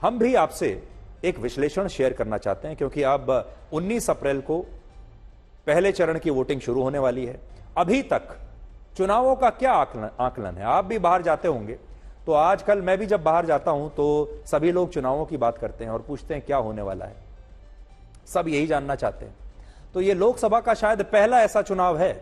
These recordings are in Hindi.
हम भी आपसे एक विश्लेषण शेयर करना चाहते हैं, क्योंकि अब 19 अप्रैल को पहले चरण की वोटिंग शुरू होने वाली है। अभी तक चुनावों का क्या आकलन है? आप भी बाहर जाते होंगे, तो आजकल मैं भी जब बाहर जाता हूं तो सभी लोग चुनावों की बात करते हैं और पूछते हैं क्या होने वाला है। सब यही जानना चाहते हैं। तो ये लोकसभा का शायद पहला ऐसा चुनाव है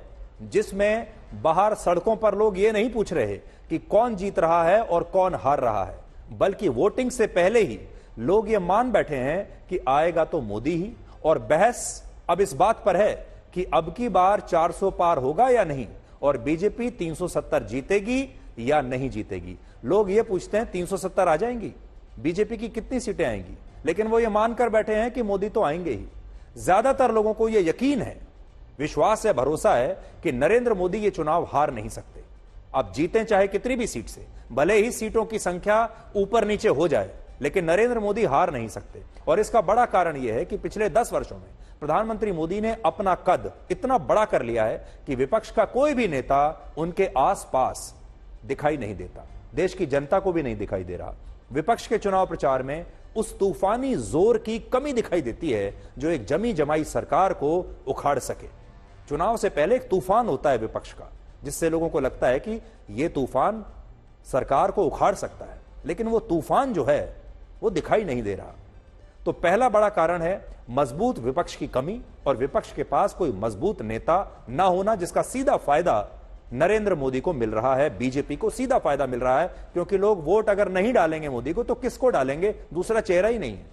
जिसमें बाहर सड़कों पर लोग ये नहीं पूछ रहे कि कौन जीत रहा है और कौन हार रहा है, बल्कि वोटिंग से पहले ही लोग ये मान बैठे हैं कि आएगा तो मोदी ही। और बहस अब इस बात पर है कि अब की बार 400 पार होगा या नहीं, और बीजेपी 370 जीतेगी या नहीं जीतेगी। लोग ये पूछते हैं 370 आ जाएंगी, बीजेपी की कितनी सीटें आएंगी, लेकिन वो ये मानकर बैठे हैं कि मोदी तो आएंगे ही। ज्यादातर लोगों को यह यकीन है, विश्वास है, भरोसा है कि नरेंद्र मोदी ये चुनाव हार नहीं सकते। अब जीतें चाहे कितनी भी सीट से, भले ही सीटों की संख्या ऊपर नीचे हो जाए, लेकिन नरेंद्र मोदी हार नहीं सकते। और इसका बड़ा कारण यह है कि पिछले 10 वर्षों में प्रधानमंत्री मोदी ने अपना कद इतना बड़ा कर लिया है कि विपक्ष का कोई भी नेता उनके आसपास दिखाई नहीं देता, देश की जनता को भी नहीं दिखाई दे रहा। विपक्ष के चुनाव प्रचार में उस तूफानी जोर की कमी दिखाई देती है जो एक जमी जमाई सरकार को उखाड़ सके। चुनाव से पहले एक तूफान होता है विपक्ष का, जिससे लोगों को लगता है कि यह तूफान सरकार को उखाड़ सकता है, लेकिन वो तूफान जो है वो दिखाई नहीं दे रहा। तो पहला बड़ा कारण है मजबूत विपक्ष की कमी और विपक्ष के पास कोई मजबूत नेता ना होना, जिसका सीधा फायदा नरेंद्र मोदी को मिल रहा है, बीजेपी को सीधा फायदा मिल रहा है। क्योंकि लोग वोट अगर नहीं डालेंगे मोदी को तो किसको डालेंगे? दूसरा चेहरा ही नहीं है।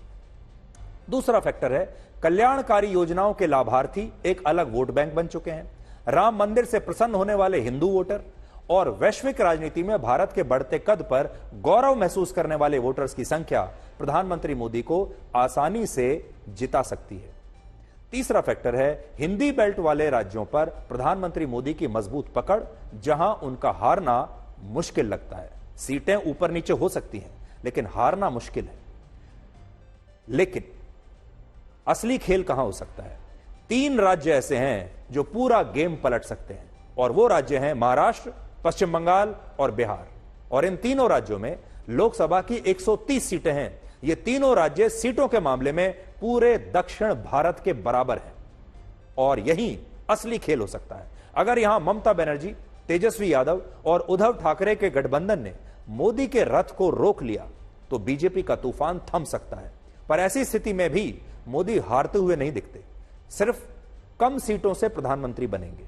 दूसरा फैक्टर है कल्याणकारी योजनाओं के लाभार्थी एक अलग वोट बैंक बन चुके हैं। राम मंदिर से प्रसन्न होने वाले हिंदू वोटर और वैश्विक राजनीति में भारत के बढ़ते कद पर गौरव महसूस करने वाले वोटर्स की संख्या प्रधानमंत्री मोदी को आसानी से जिता सकती है। तीसरा फैक्टर है हिंदी बेल्ट वाले राज्यों पर प्रधानमंत्री मोदी की मजबूत पकड़, जहां उनका हारना मुश्किल लगता है। सीटें ऊपर नीचे हो सकती हैं, लेकिन हारना मुश्किल है। लेकिन असली खेल कहां हो सकता है? 3 राज्य ऐसे हैं जो पूरा गेम पलट सकते हैं, और वो राज्य हैं महाराष्ट्र, पश्चिम बंगाल और बिहार। और इन तीनों राज्यों में लोकसभा की 130 सीटें हैं। ये तीनों राज्य सीटों के मामले में पूरे दक्षिण भारत के बराबर हैं, और यही असली खेल हो सकता है। अगर यहां ममता बनर्जी, तेजस्वी यादव और उद्धव ठाकरे के गठबंधन ने मोदी के रथ को रोक लिया तो बीजेपी का तूफान थम सकता है। पर ऐसी स्थिति में भी मोदी हारते हुए नहीं दिखते, सिर्फ कम सीटों से प्रधानमंत्री बनेंगे।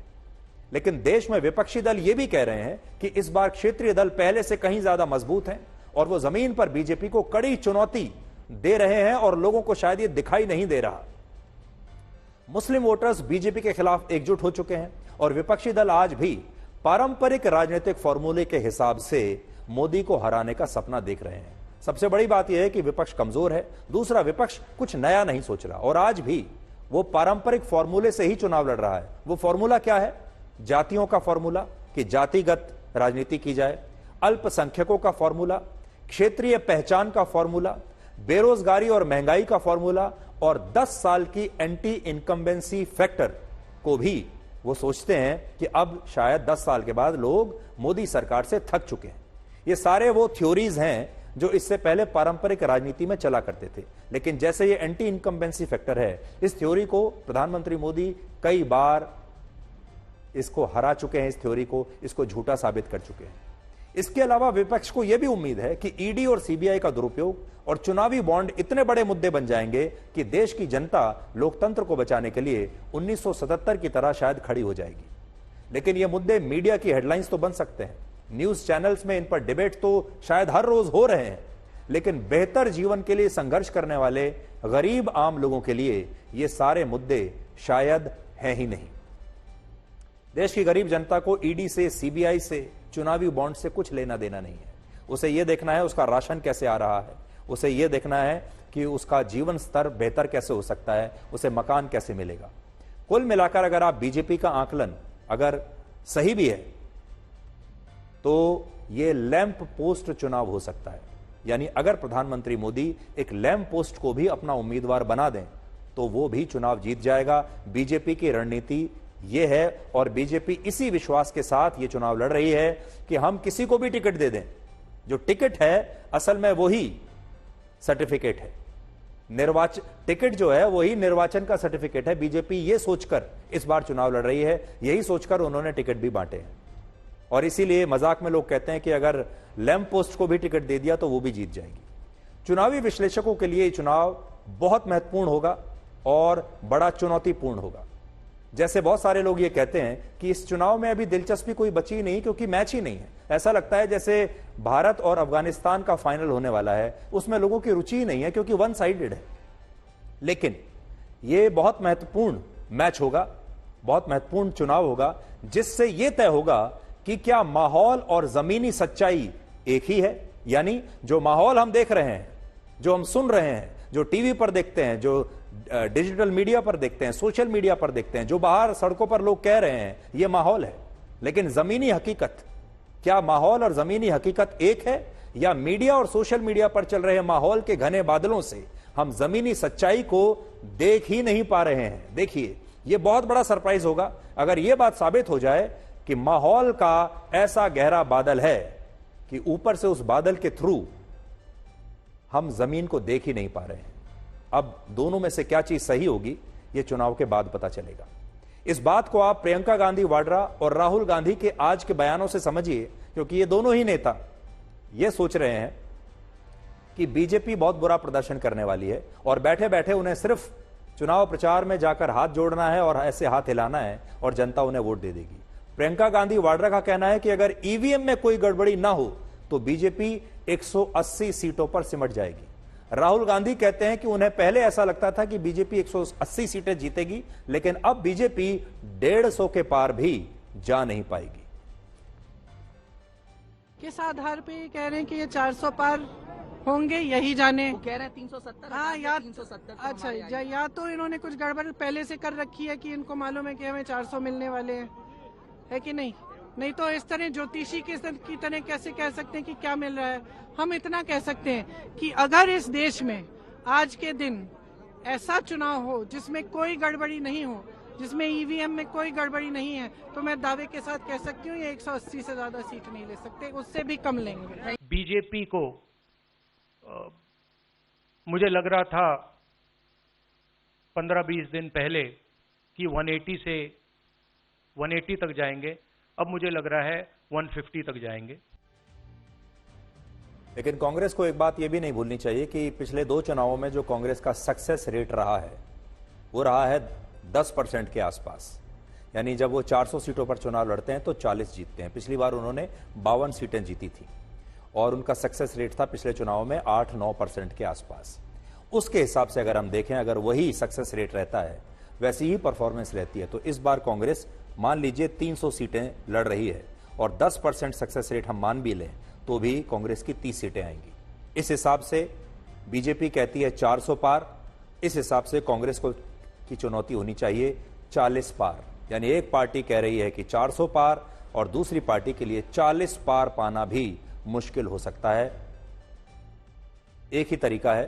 लेकिन देश में विपक्षी दल यह भी कह रहे हैं कि इस बार क्षेत्रीय दल पहले से कहीं ज्यादा मजबूत हैं और वो जमीन पर बीजेपी को कड़ी चुनौती दे रहे हैं, और लोगों को शायद ये दिखाई नहीं दे रहा। मुस्लिम वोटर्स बीजेपी के खिलाफ एकजुट हो चुके हैं, और विपक्षी दल आज भी पारंपरिक राजनीतिक फॉर्मूले के हिसाब से मोदी को हराने का सपना देख रहे हैं। सबसे बड़ी बात यह है कि विपक्ष कमजोर है। दूसरा, विपक्ष कुछ नया नहीं सोच रहा, और आज भी वो पारंपरिक फॉर्मूले से ही चुनाव लड़ रहा है। वो फॉर्मूला क्या है? जातियों का फॉर्मूला कि जातिगत राजनीति की जाए, अल्पसंख्यकों का फॉर्मूला, क्षेत्रीय पहचान का फॉर्मूला, बेरोजगारी और महंगाई का फॉर्मूला, और 10 साल की एंटी इनकम्बेंसी फैक्टर को भी वो सोचते हैं कि अब शायद 10 साल के बाद लोग मोदी सरकार से थक चुके हैं। ये सारे वो थ्योरीज हैं जो इससे पहले पारंपरिक राजनीति में चला करते थे, लेकिन जैसे ये एंटी इनकम्बेंसी फैक्टर है, इस थ्योरी को प्रधानमंत्री मोदी कई बार इसको हरा चुके हैं, इस थ्योरी को, इसको झूठा साबित कर चुके हैं। इसके अलावा विपक्ष को यह भी उम्मीद है कि ईडी और सीबीआई का दुरुपयोग और चुनावी बॉन्ड इतने बड़े मुद्दे बन जाएंगे कि देश की जनता लोकतंत्र को बचाने के लिए 1977 की तरह शायद खड़ी हो जाएगी। लेकिन ये मुद्दे मीडिया की हेडलाइंस तो बन सकते हैं, न्यूज चैनल्स में इन पर डिबेट तो शायद हर रोज हो रहे हैं, लेकिन बेहतर जीवन के लिए संघर्ष करने वाले गरीब आम लोगों के लिए ये सारे मुद्दे शायद हैं ही नहीं। देश की गरीब जनता को ईडी से, सीबीआई से, चुनावी बॉन्ड से कुछ लेना देना नहीं है। उसे यह देखना है उसका राशन कैसे आ रहा है, उसे यह देखना है कि उसका जीवन स्तर बेहतर कैसे हो सकता है, उसे मकान कैसे मिलेगा। कुल मिलाकर अगर आप बीजेपी का आकलन अगर सही भी है तो यह लैंप पोस्ट चुनाव हो सकता है। यानी अगर प्रधानमंत्री मोदी एक लैंप पोस्ट को भी अपना उम्मीदवार बना दें तो वो भी चुनाव जीत जाएगा। बीजेपी की रणनीति यह है, और बीजेपी इसी विश्वास के साथ यह चुनाव लड़ रही है कि हम किसी को भी टिकट दे दें। जो टिकट है असल में वही सर्टिफिकेट है। निर्वाचन टिकट जो है वही निर्वाचन का सर्टिफिकेट है। बीजेपी ये सोचकर इस बार चुनाव लड़ रही है, यही सोचकर उन्होंने टिकट भी बांटे हैं। और इसीलिए मजाक में लोग कहते हैं कि अगर लैंप पोस्ट को भी टिकट दे दिया तो वो भी जीत जाएगी। चुनावी विश्लेषकों के लिए ये चुनाव बहुत महत्वपूर्ण होगा और बड़ा चुनौतीपूर्ण होगा। जैसे बहुत सारे लोग ये कहते हैं कि इस चुनाव में अभी दिलचस्पी कोई बची नहीं क्योंकि मैच ही नहीं है। ऐसा लगता है जैसे भारत और अफगानिस्तान का फाइनल होने वाला है, उसमें लोगों की रुचि ही नहीं है क्योंकि वन साइडेड है। लेकिन यह बहुत महत्वपूर्ण मैच होगा, बहुत महत्वपूर्ण चुनाव होगा, जिससे यह तय होगा कि क्या माहौल और जमीनी सच्चाई एक ही है। यानी जो माहौल हम देख रहे हैं, जो हम सुन रहे हैं, जो टीवी पर देखते हैं, जो डिजिटल मीडिया पर देखते हैं, सोशल मीडिया पर देखते हैं, जो बाहर सड़कों पर लोग कह रहे हैं, यह माहौल है। लेकिन जमीनी हकीकत, क्या माहौल और जमीनी हकीकत एक है, या मीडिया और सोशल मीडिया पर चल रहे माहौल के घने बादलों से हम जमीनी सच्चाई को देख ही नहीं पा रहे हैं। देखिए, यह बहुत बड़ा सरप्राइज होगा अगर यह बात साबित हो जाए कि माहौल का ऐसा गहरा बादल है कि ऊपर से उस बादल के थ्रू हम जमीन को देख ही नहीं पा रहे हैं। अब दोनों में से क्या चीज सही होगी, यह चुनाव के बाद पता चलेगा। इस बात को आप प्रियंका गांधी वाड्रा और राहुल गांधी के आज के बयानों से समझिए, क्योंकि ये दोनों ही नेता यह सोच रहे हैं कि बीजेपी बहुत बुरा प्रदर्शन करने वाली है और बैठे बैठे उन्हें सिर्फ चुनाव प्रचार में जाकर हाथ जोड़ना है और ऐसे हाथ हिलाना है और जनता उन्हें वोट दे देगी। प्रियंका गांधी वाड्रा का कहना है कि अगर ईवीएम में कोई गड़बड़ी ना हो तो बीजेपी 180 सीटों पर सिमट जाएगी। राहुल गांधी कहते हैं कि उन्हें पहले ऐसा लगता था कि बीजेपी 180 सीटें जीतेगी, लेकिन अब बीजेपी 150 के पार भी जा नहीं पाएगी। किस आधार पे कह रहे हैं कि ये 400 पार होंगे, यही जाने। वो कह रहे हैं 370। हाँ, या 370। अच्छा, या तो इन्होंने कुछ गड़बड़ पहले से कर रखी है कि इनको मालूम है कि हमें 400 मिलने वाले हैं, है कि नहीं? नहीं तो इस तरह ज्योतिषी की तरह कैसे कह सकते हैं कि क्या मिल रहा है। हम इतना कह सकते हैं कि अगर इस देश में आज के दिन ऐसा चुनाव हो जिसमें कोई गड़बड़ी नहीं हो, जिसमें ईवीएम में कोई गड़बड़ी नहीं है, तो मैं दावे के साथ कह सकती हूँ ये 180 से ज्यादा सीट नहीं ले सकते, उससे भी कम लेंगे। बीजेपी को मुझे लग रहा था 15-20 दिन पहले कि 180 से 180 तक जाएंगे, अब मुझे लग रहा है 150 तक जाएंगे। लेकिन कांग्रेस को एक बात यह भी नहीं भूलनी चाहिए कि पिछले 2 चुनावों में जो कांग्रेस का सक्सेस रेट रहा है वो रहा है 10% के आसपास। यानी जब वो 400 सीटों पर चुनाव लड़ते हैं तो 40 जीतते हैं। पिछली बार उन्होंने 52 सीटें जीती थी और उनका सक्सेस रेट था पिछले चुनाव में 8-9% के आसपास। उसके हिसाब से अगर हम देखें, अगर वही सक्सेस रेट रहता है, वैसी ही परफॉर्मेंस रहती है, तो इस बार कांग्रेस मान लीजिए 300 सीटें लड़ रही है और 10% सक्सेस रेट हम मान भी लें तो भी कांग्रेस की 30 सीटें आएंगी। इस हिसाब से बीजेपी कहती है 400 पार, इस हिसाब से कांग्रेस को की चुनौती होनी चाहिए 40 पार। यानी एक पार्टी कह रही है कि 400 पार और दूसरी पार्टी के लिए 40 पार पाना भी मुश्किल हो सकता है। एक ही तरीका है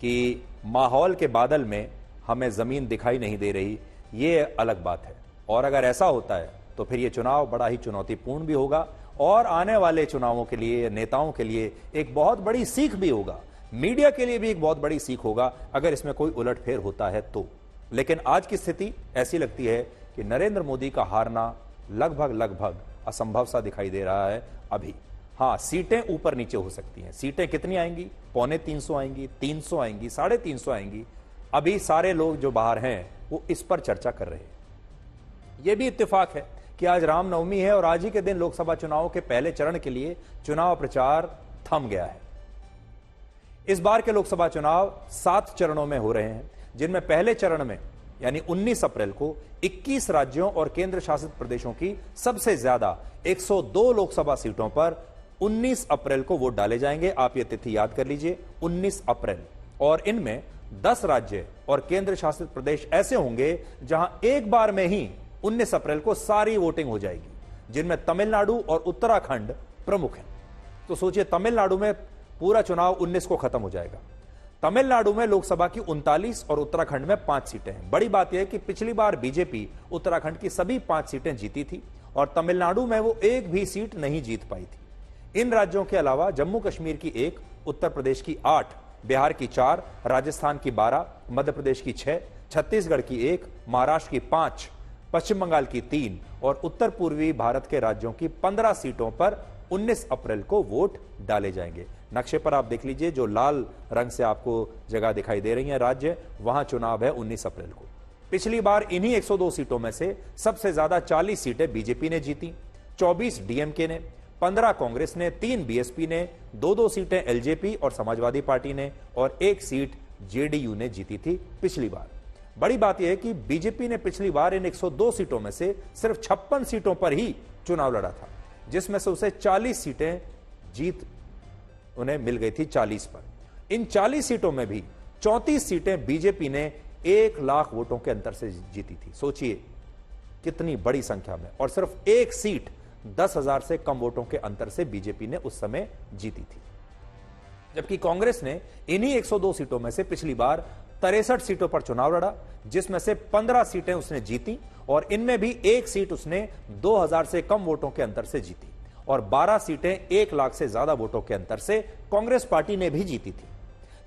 कि माहौल के बादल में हमें जमीन दिखाई नहीं दे रही, यह अलग बात है। और अगर ऐसा होता है तो फिर यह चुनाव बड़ा ही चुनौतीपूर्ण भी होगा और आने वाले चुनावों के लिए, नेताओं के लिए एक बहुत बड़ी सीख भी होगा। मीडिया के लिए भी एक बहुत बड़ी सीख होगा अगर इसमें कोई उलटफेर होता है तो। लेकिन आज की स्थिति ऐसी लगती है कि नरेंद्र मोदी का हारना लगभग असंभव सा दिखाई दे रहा है अभी। हां, सीटें ऊपर नीचे हो सकती हैं। सीटें कितनी आएंगी? 250 आएंगी, 300 आएंगी, 350 आएंगी। अभी सारे लोग जो बाहर हैं वो इस पर चर्चा कर रहे हैं। यह भी इत्तेफाक है कि आज रामनवमी है और आज ही के दिन लोकसभा चुनाव के पहले चरण के लिए चुनाव प्रचार थम गया है। इस बार के लोकसभा चुनाव 7 चरणों में हो रहे हैं, जिनमें पहले चरण में यानी 19 अप्रैल को 21 राज्यों और केंद्र शासित प्रदेशों की सबसे ज्यादा 102 लोकसभा सीटों पर 19 अप्रैल को वोट डाले जाएंगे। आप ये तिथि याद कर लीजिए, 19 अप्रैल। और इनमें 10 राज्य और केंद्र शासित प्रदेश ऐसे होंगे जहां एक बार में ही 19 अप्रैल को सारी वोटिंग हो जाएगी, जिनमें तमिलनाडु और उत्तराखंड प्रमुख हैं। तो सोचिए, तमिलनाडु में पूरा चुनाव 19 को खत्म हो जाएगा। तमिलनाडु में लोकसभा की 39 और उत्तराखंड में 5 सीटें हैं। बड़ी बात यह है कि पिछली बार बीजेपी उत्तराखंड की सभी 5 सीटें जीती थी और तमिलनाडु में वो एक भी सीट नहीं जीत पाई थी। इन राज्यों के अलावा जम्मू कश्मीर की 1, उत्तर प्रदेश की 8, बिहार की 4, राजस्थान की 12, मध्य प्रदेश की 6, छत्तीसगढ़ की 1, महाराष्ट्र की 5, पश्चिम बंगाल की 3 और उत्तर पूर्वी भारत के राज्यों की 15 सीटों पर 19 अप्रैल को वोट डाले जाएंगे। नक्शे पर आप देख लीजिए, जो लाल रंग से आपको जगह दिखाई दे रही है राज्य, वहां चुनाव है 19 अप्रैल को। पिछली बार इन्हीं 102 सीटों में से सबसे ज्यादा 40 सीटें बीजेपी ने जीती, 24 डीएमके ने, 15 कांग्रेस ने, 3 बीएसपी ने, 2 सीटें एलजेपी और समाजवादी पार्टी ने और 1 सीट जेडीयू ने जीती थी पिछली बार। बड़ी बात यह है कि बीजेपी ने पिछली बार इन 102 सीटों में से सिर्फ 56 सीटों पर ही चुनाव लड़ा था, जिसमें से उसे 40 सीटें जीत उन्हें मिल गई थी 40 पर। इन 40 सीटों में भी 34 सीटें बीजेपी ने 1 लाख वोटों के अंतर से जीती थी। सोचिए कितनी बड़ी संख्या में, और सिर्फ 1 सीट 10,000 से कम वोटों के अंतर से बीजेपी ने उस समय जीती थी। जबकि कांग्रेस ने इन्हीं 102 सीटों में से पिछली बार 63 सीटों पर चुनाव लड़ा, जिसमें से 15 सीटें उसने जीती और इनमें भी 1 सीट उसने 2000 से कम वोटों के अंतर से जीती और 12 सीटें 1 लाख से ज्यादा वोटों के अंतर से कांग्रेस पार्टी ने भी जीती थी।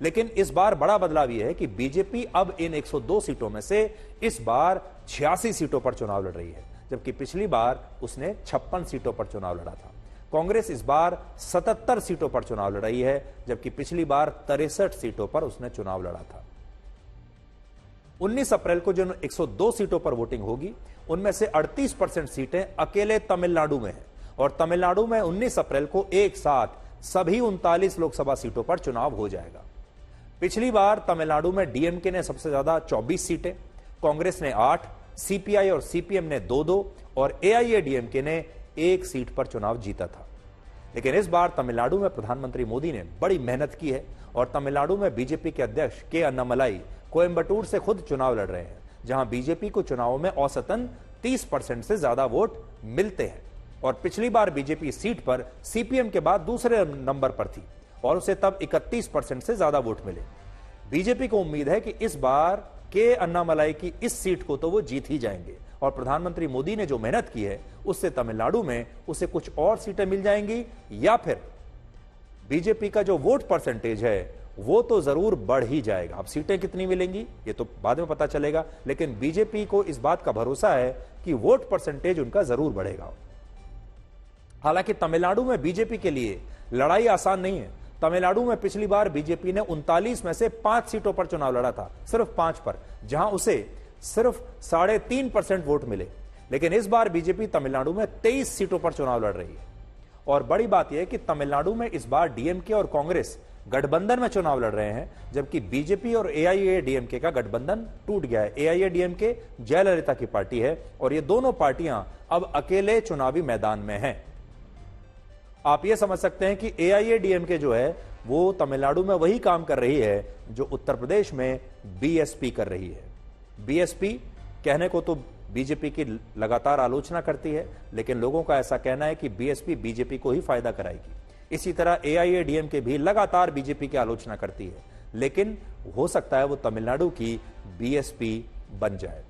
लेकिन इस बार बड़ा बदलाव यह है कि बीजेपी अब इन 102 सीटों में से इस बार 86 सीटों पर चुनाव लड़ रही है, जबकि पिछली बार उसने 56 सीटों पर चुनाव लड़ा था। कांग्रेस इस बार 77 सीटों पर चुनाव लड़ रही है, जबकि पिछली बार 63 सीटों पर उसने चुनाव लड़ा था। 19 अप्रैल को जिन 102 सीटों पर वोटिंग होगी, उनमें से 38% सीटें अकेले तमिलनाडु में हैं और तमिलनाडु में 19 अप्रैल को एक साथ सभी 39 लोकसभा सीटों पर चुनाव हो जाएगा। पिछली बार तमिलनाडु में डीएमके ने सबसे ज्यादा 24 सीटें, कांग्रेस ने 8, सीपीआई और सीपीएम ने 2-2 और एआईएडीएमके ने 1 सीट पर चुनाव जीता था। लेकिन इस बार तमिलनाडु में प्रधानमंत्री मोदी ने बड़ी मेहनत की है और तमिलनाडु में बीजेपी के अध्यक्ष के अन्नामलाई कोयम्बटूर से खुद चुनाव लड़ रहे हैं, जहां बीजेपी को चुनावों में औसतन 30% से ज्यादा वोट मिलते हैं। और पिछली बार बीजेपी सीट पर सीपीएम के बाद दूसरे नंबर पर थी और उसे तब 31% से ज्यादा वोट मिले। बीजेपी को उम्मीद है कि इस बार के अन्नामलाई की इस सीट को तो वो जीत ही जाएंगे और प्रधानमंत्री मोदी ने जो मेहनत की है उससे तमिलनाडु में उसे कुछ और सीटें मिल जाएंगी या फिर बीजेपी का जो वोट परसेंटेज है वो तो जरूर बढ़ ही जाएगा। अब सीटें कितनी मिलेंगी ये तो बाद में पता चलेगा, लेकिन बीजेपी को इस बात का भरोसा है कि वोट परसेंटेज उनका जरूर बढ़ेगा। हालांकि तमिलनाडु में बीजेपी के लिए लड़ाई आसान नहीं है। तमिलनाडु में पिछली बार बीजेपी ने 39 में से 5 सीटों पर चुनाव लड़ा था, सिर्फ 5 पर, जहां उसे सिर्फ 3.5% वोट मिले। लेकिन इस बार बीजेपी तमिलनाडु में 23 सीटों पर चुनाव लड़ रही है। और बड़ी बात यह है कि तमिलनाडु में इस बार डीएमके और कांग्रेस गठबंधन में चुनाव लड़ रहे हैं, जबकि बीजेपी और एआईएडीएमके का गठबंधन टूट गया है। एआईएडीएमके जयललिता की पार्टी है और ये दोनों पार्टियां अब अकेले चुनावी मैदान में हैं। आप ये समझ सकते हैं कि एआईएडीएमके जो है वो तमिलनाडु में वही काम कर रही है जो उत्तर प्रदेश में बीएसपी कर रही है। बीएसपी कहने को तो बीजेपी की लगातार आलोचना करती है, लेकिन लोगों का ऐसा कहना है कि बीएसपी बीजेपी को ही फायदा कराएगी। इसी तरह एआईएडीएमके भी लगातार बीजेपी की आलोचना करती है, लेकिन हो सकता है वो तमिलनाडु की बीएसपी बन जाए।